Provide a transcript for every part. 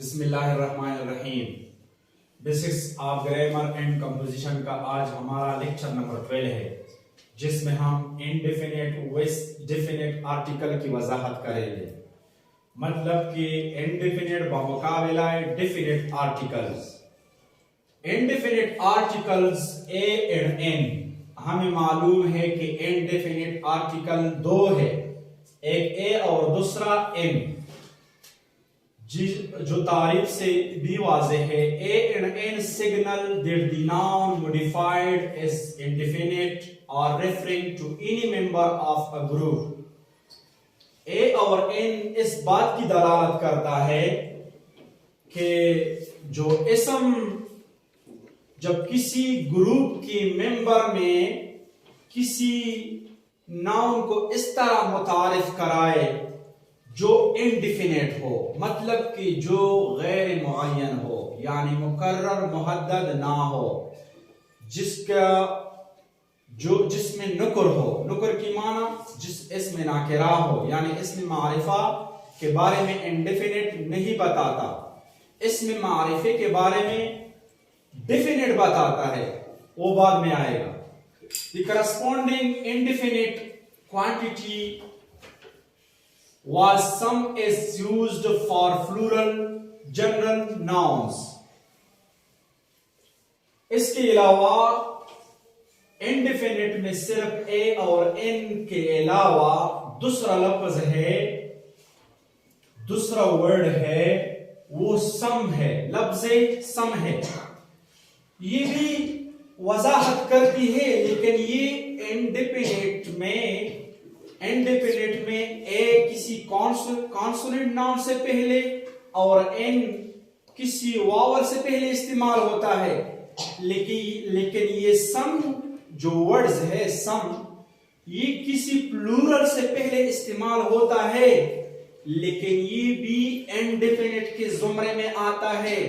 बिस्मिल्लाहिर्रहमानिर्रहीम। Basics of grammar and composition का आज हमारा लेक्चर नंबर 12 है, जिसमें हम इनडेफिनेट विद डेफिनेट आर्टिकल की वजाहत करेंगे। मतलब कि इनडेफिनेट बमुकाबिला definite articles. Indefinite articles a and an, हमें मालूम है कि इनडेफिनेट आर्टिकल दो है, एक ए और दूसरा एन, जो तारीफ से भी वाज़े है। A and an signal that the noun modified is indefinite और referring to any member of a group. A और एन इस बात की दलालत करता है कि जो इसम जब किसी ग्रुप के मेंबर में किसी नाउन को इस तरह मुतारिफ कराए जो इंडिफिनेट हो, मतलब कि जो गैर मुअय्यन हो, यानी मुकर्रर मुहद्दद ना हो, जिसमें नुकर हो। नुकर की माना जिस इसमें नाकिरा हो, यानी इसमें मारिफा के बारे में इंडिफिनेट नहीं बताता, इसमें मारिफे के बारे में डेफिनेट बताता है, वो बाद में आएगा। The corresponding indefinite quantity was sum is used for plural general nouns। इसके अलावा इंडेफिनिट में सिर्फ ए और एन के अलावा दूसरा लफ्ज है, दूसरा वर्ड है, वो सम है, लफ्ज़े सम है। ये भी वजाहत करती है, लेकिन ये इंडेफिनिट में ए किसी कॉन्सोनेंट नाउन से पहले और एन किसी वावल से पहले इस्तेमाल होता है। लेकिन ये सम जो वर्ड्स है, सम, ये किसी प्लूरल से पहले इस्तेमाल होता है, लेकिन ये भी इंडेफिनिट के जुमरे में आता है।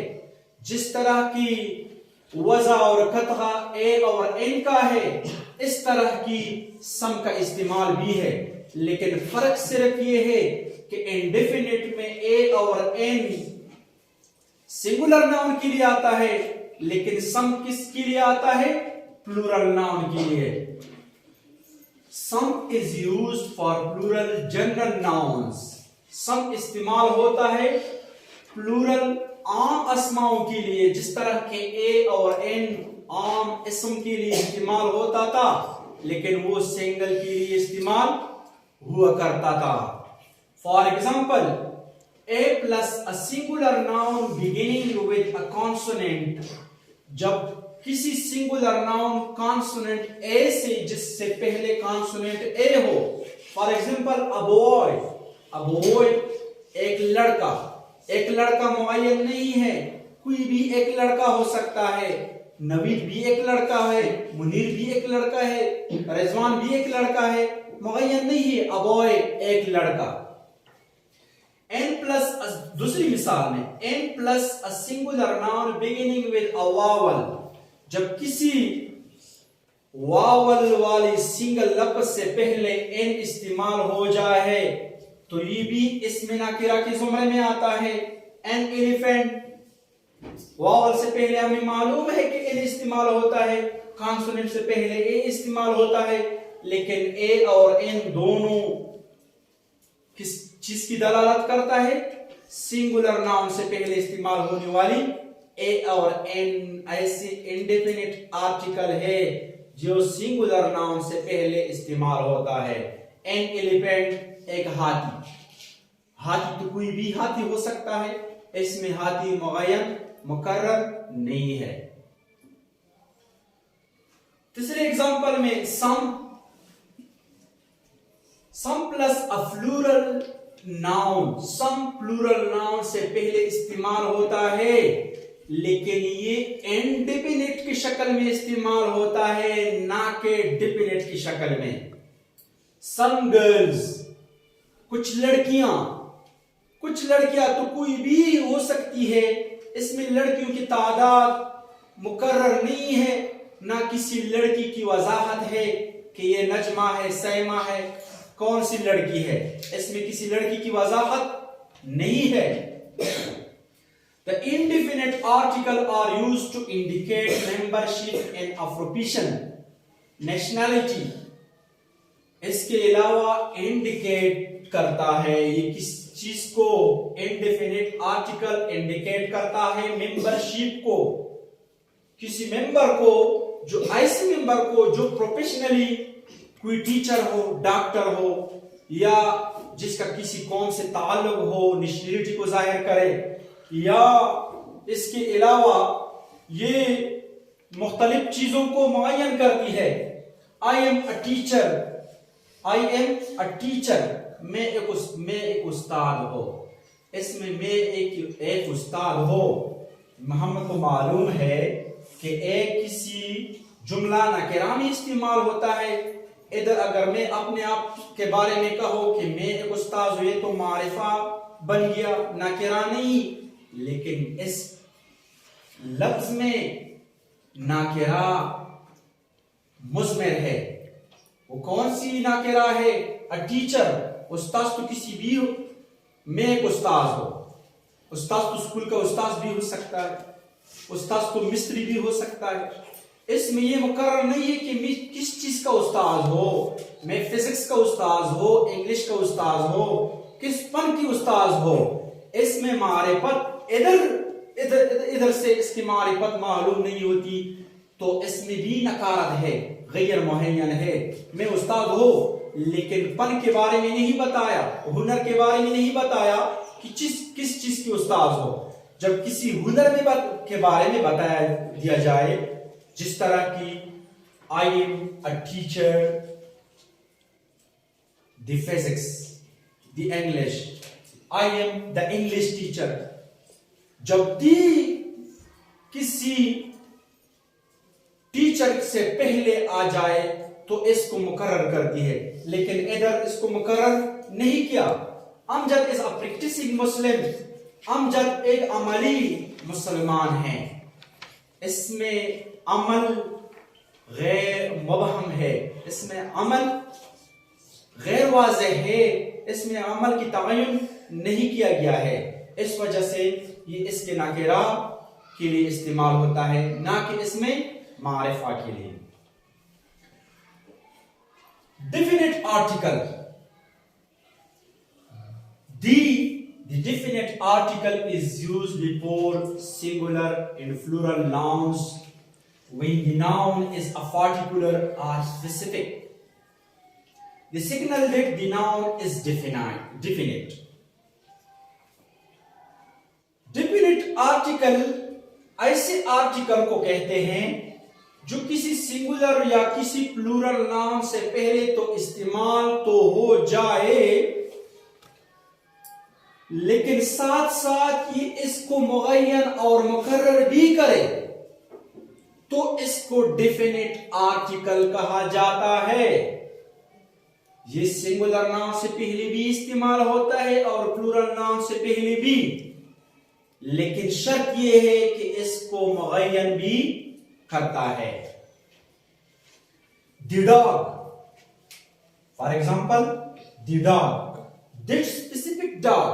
जिस तरह की वज़ा और कतहा ए और एन का है, इस तरह की सम का इस्तेमाल भी है। लेकिन फर्क सिर्फ ये है कि इंडेफिनिट में ए और एन सिंगुलर नाउन के लिए आता है, लेकिन सम किसके लिए आता है? प्लूरल नाउन के लिए। Some is used for plural general nouns. Some इस्तेमाल होता है प्लूरल आम अस्माओं के लिए, जिस तरह के ए और एन आम इसम के लिए इस्तेमाल होता था, लेकिन वो सिंगल के लिए इस्तेमाल हुआ करता था। For example, A plus a singular noun beginning with a consonant. जब किसी सिंगुलर नाउन कॉन्सोनेंट ए से, जिससे पहले कॉन्सोनेंट ए हो, फॉर एग्जाम्पल अ बॉय, एक लड़का मुअय्यन नहीं है, कोई भी एक लड़का हो सकता है। नवीद भी एक लड़का है, मुनीर भी एक लड़का है, रिजवान भी एक लड़का है, मुअय्यन नहीं है, अ बॉय एक लड़का। एन प्लस, दूसरी मिसाल में, an plus a singular noun beginning with a vowel. जब किसी वावल वाली सिंगल लफ्ज से पहले एन इस्तेमाल हो जाए, तो ये भी इसमें नाकिरा के जुमरे में आता है। एन एलिफेंट, वावल से पहले हमें मालूम है कि एन इस्तेमाल होता है, कॉन्सोनेंट से पहले ए इस्तेमाल होता है, लेकिन ए और एन दोनों किस चीज की दलालत करता है? सिंगुलर नाउन से पहले इस्तेमाल होने वाली ए और एन ऐसे इंडेफिनिट आर्टिकल है जो सिंगुलर नाउन से पहले इस्तेमाल होता है। एन एलिफेंट, एक हाथी तो कोई भी हाथी हो सकता है, इसमें हाथी मुअय्यन मुकर्रर नहीं है। तीसरे एग्जांपल में some plus a plural noun. Some plural noun से पहले इस्तेमाल होता है, लेकिन ये इंडेफिनिट की शक्ल में इस्तेमाल होता है, ना कि डेफिनिट की शक्ल में। सम गर्ल्स, कुछ लड़कियां तो कोई भी हो सकती है, इसमें लड़कियों की तादाद मुकर्रर नहीं है, ना किसी लड़की की वजाहत है कि ये नजमा है, सैमा है, कौन सी लड़की है, इसमें किसी लड़की की वजाहत नहीं है। The indefinite article are used to indicate membership in a profession, nationality. इसके अलावा इंडिकेट करता है, ये किस चीज को? इंडेफिनिट आर्टिकल इंडिकेट करता है मेंबरशिप को, किसी मेंबर को, जो ऐसे मेंबर को जो प्रोफेशनली कोई टीचर हो, डॉक्टर हो, या जिसका किसी कौम से ताल्लुक हो, नेशनलिटी को जाहिर करे, या इसके अलावा ये मुख्तलिफ चीजों को मुअय्यन करती है। I am a teacher, I am a teacher, मैं एक उस्ताद हो, इसमें मैं एक उस्ताद हो। मोहम्मद को मालूम है कि एक किसी जुमला नकिरा में इस्तेमाल होता है। इधर अगर मैं अपने आप के बारे में कहूं कि मैं एक उस्ताद हूं, तो मारिफा बन गया, नकिरा नहीं। लेकिन इस लफ्ज में नाकिरा मुज़मर है। वो कौन सी नाकिरा है? अ टीचर, उस्ताद तो किसी भी हो, मैं एक उस्ताद हो, उस्ताद तो स्कूल का उस्ताद भी हो सकता है, उस्ताद तो मिस्त्री भी हो सकता है। इसमें ये मुकर्रर नहीं है कि मैं किस चीज का उस्ताद हो, मैं फिजिक्स का उस्ताद हो, इंग्लिश का उस्ताद हो, किस फन की उस्ताद हो। इसमें मारिफत इधर से इसकी मारिफत मालूम नहीं होती, तो इसमें भी नकारत है, गैर मुहय्यन है। मैं उस्ताद हो, लेकिन फन के बारे में नहीं बताया, हुनर के बारे में नहीं बताया कि किस चीज की उस्ताद हो। जब किसी हुनर में के बारे में बताया दिया जाए, जिस तरह की I am a teacher the physics, the English, I am the English teacher, जब दी किसी टीचर से पहले आ जाए तो इसको मुकर्रर करती है, लेकिन इधर इसको मुकर्रर नहीं किया। अमजद इज अ प्रैक्टिसिंग मुस्लिम, अमजद एक अमली मुसलमान है। इसमें अमल गैर मुबहम है, इसमें अमल गैर वाज़ेह है, इसमें अमल की तअय्युन नहीं किया गया है। इस वजह से ये इसके नाकिरा के लिए इस्तेमाल होता है, ना कि इसमें मारिफा के लिए। Definite article. The definite article is used before singular and plural nouns when the noun is a particular or specific. The signal that the noun is definite. Definite article ऐसे आर्टिकल को कहते हैं जो किसी सिंगुलर या किसी plural noun से पहले तो इस्तेमाल तो हो जाए, लेकिन साथ साथ ये इसको मुअय्यन और मुकर्रर भी करे, तो इसको डेफिनेट आर्टिकल कहा जाता है। ये सिंगुलर नाउन से पहले भी इस्तेमाल होता है और प्लूरल नाउन से पहले भी, लेकिन शर्त यह है कि इसको मुअय्यन भी करता है। The dog, for example, the dog, that specific dog,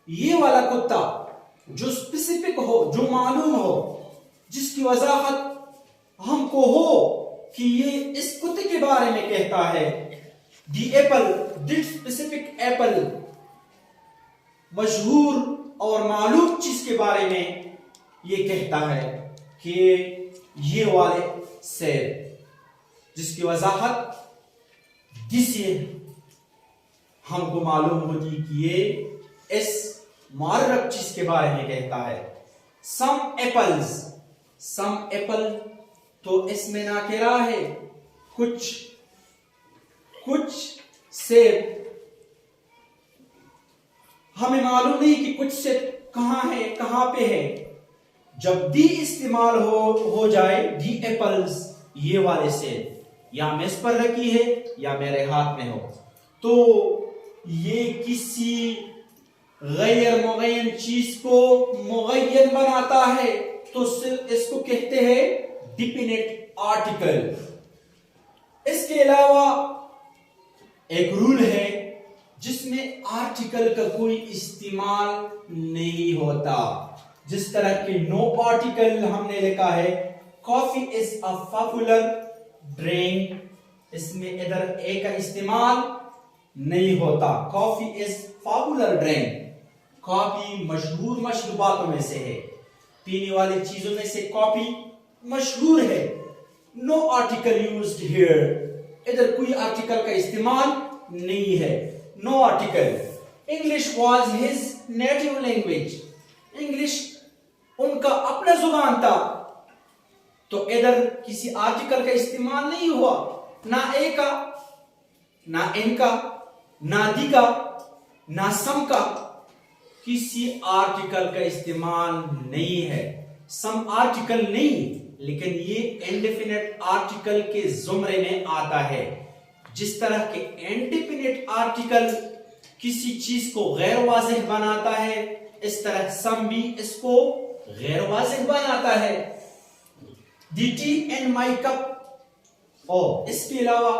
ये वाला कुत्ता जो स्पेसिफिक हो, जो मालूम हो, जिसकी वजाहत हमको हो कि ये इस कुत्ते के बारे में कहता है। The apple, that specific apple, मशहूर और मालूम चीज के बारे में ये कहता है कि ये वाले सेब, जिसकी वजाहत जिसे हमको मालूम होती कि ये इस मुअर्रफ चीज के बारे में कहता है। सम एप्पल्स, सम एप्पल तो इसमें नाकिरा है, कुछ सेब, हमें मालूम नहीं कि कुछ सेब कहां है, कहां पे है। जब दी इस्तेमाल हो जाए, दी एप्पल्स, ये वाले सेब या मेज पर रखी है या मेरे हाथ में हो, तो ये किसी गैर मुअय्यन चीज को मुअय्यन बनाता है, तो इसको कहते हैं डिफिनेट आर्टिकल। इसके अलावा एक रूल है जिसमें आर्टिकल का कोई इस्तेमाल नहीं होता। जिस तरह के नो आर्टिकल हमने लिखा है, coffee is a popular drink, इसमें इधर ए का इस्तेमाल नहीं होता। Coffee is popular drink, coffee मशहूर मशरूबातों में से है, पीने वाली चीजों में से कॉफी मशहूर है। नो आर्टिकल यूज्ड हियर, इधर कोई आर्टिकल का इस्तेमाल नहीं है, no article. English was his native language, English उनका अपना जुबान था, तो इधर किसी आर्टिकल का इस्तेमाल नहीं हुआ, ना ए का, ना इन का, ना दी का, ना सम का, किसी आर्टिकल का इस्तेमाल नहीं है। सम आर्टिकल नहीं, लेकिन ये इंडेफिनिट आर्टिकल के जुमरे में आता है। जिस तरह के इंडेफिनिट आर्टिकल किसी चीज को गैर वाज़िह बनाता है, इस तरह सम भी इसको गैर वाज़िह बनाता है। दी टी इन माई कप, और इसके अलावा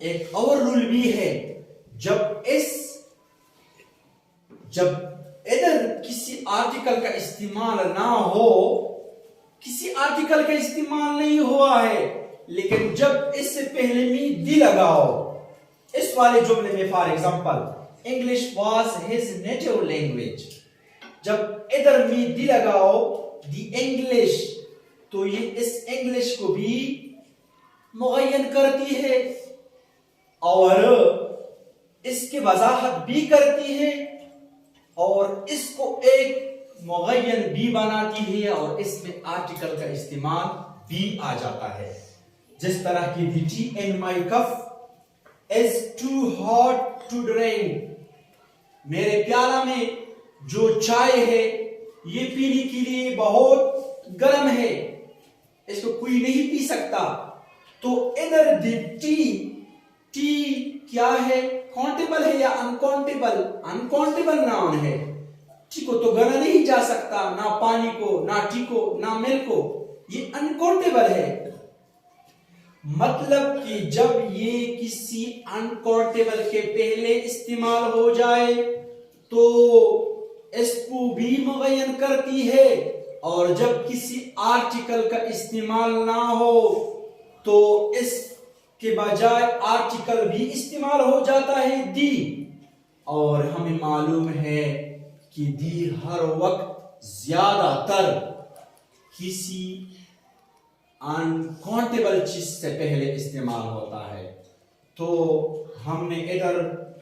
एक और रूल भी है, जब इधर किसी आर्टिकल का इस्तेमाल ना हो, किसी आर्टिकल का इस्तेमाल नहीं हुआ है, लेकिन जब इससे पहले में दी लगाओ, इस वाले जुमले में for example English was his native language, जब इधर में दी लगाओ दी इंग्लिश, तो ये इस इंग्लिश को भी मुअय्यन करती है और इसकी वजाहत भी करती है और इसको एक मुअय्यन भी बनाती है, और इसमें आर्टिकल का इस्तेमाल भी आ जाता है। जिस तरह की the tea in my cup is too hot to drink, मेरे प्याला में जो चाय है ये पीने के लिए बहुत गर्म है, इसको कोई नहीं पी सकता। तो इधर दी टी क्या है, काउंटेबल है या अनकाउंटेबल? अनकाउंटेबल नाउन है, टी को तो गना नहीं जा सकता, ना पानी को, ना टी को, ना मिल्क को, ये अनकाउंटेबल है। मतलब कि जब ये किसी अनकाउंटेबल के पहले इस्तेमाल हो जाए तो इसको भी मुअय्यन करती है, और जब किसी आर्टिकल का इस्तेमाल ना हो तो इसके बजाय आर्टिकल भी इस्तेमाल हो जाता है दी। और हमें मालूम है कि दी हर वक्त ज्यादातर किसी अनकाउंटेबल चीज से पहले इस्तेमाल होता है। तो हमने इधर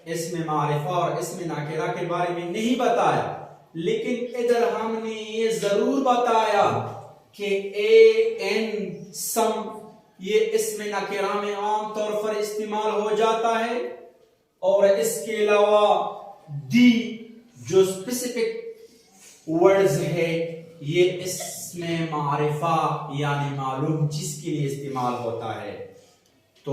इसमें मारिफा और इसमें नाकिरा के बारे में नहीं बताया, लेकिन इधर हमने ये जरूर बताया कि ए एन सम ये इसमें नाकिरा में आम तौर पर इस्तेमाल हो जाता है, और इसके अलावा दी जो स्पेसिफिक वर्ड्स है ये इसमें मारिफा यानी मालूम चीज के लिए इस्तेमाल होता है।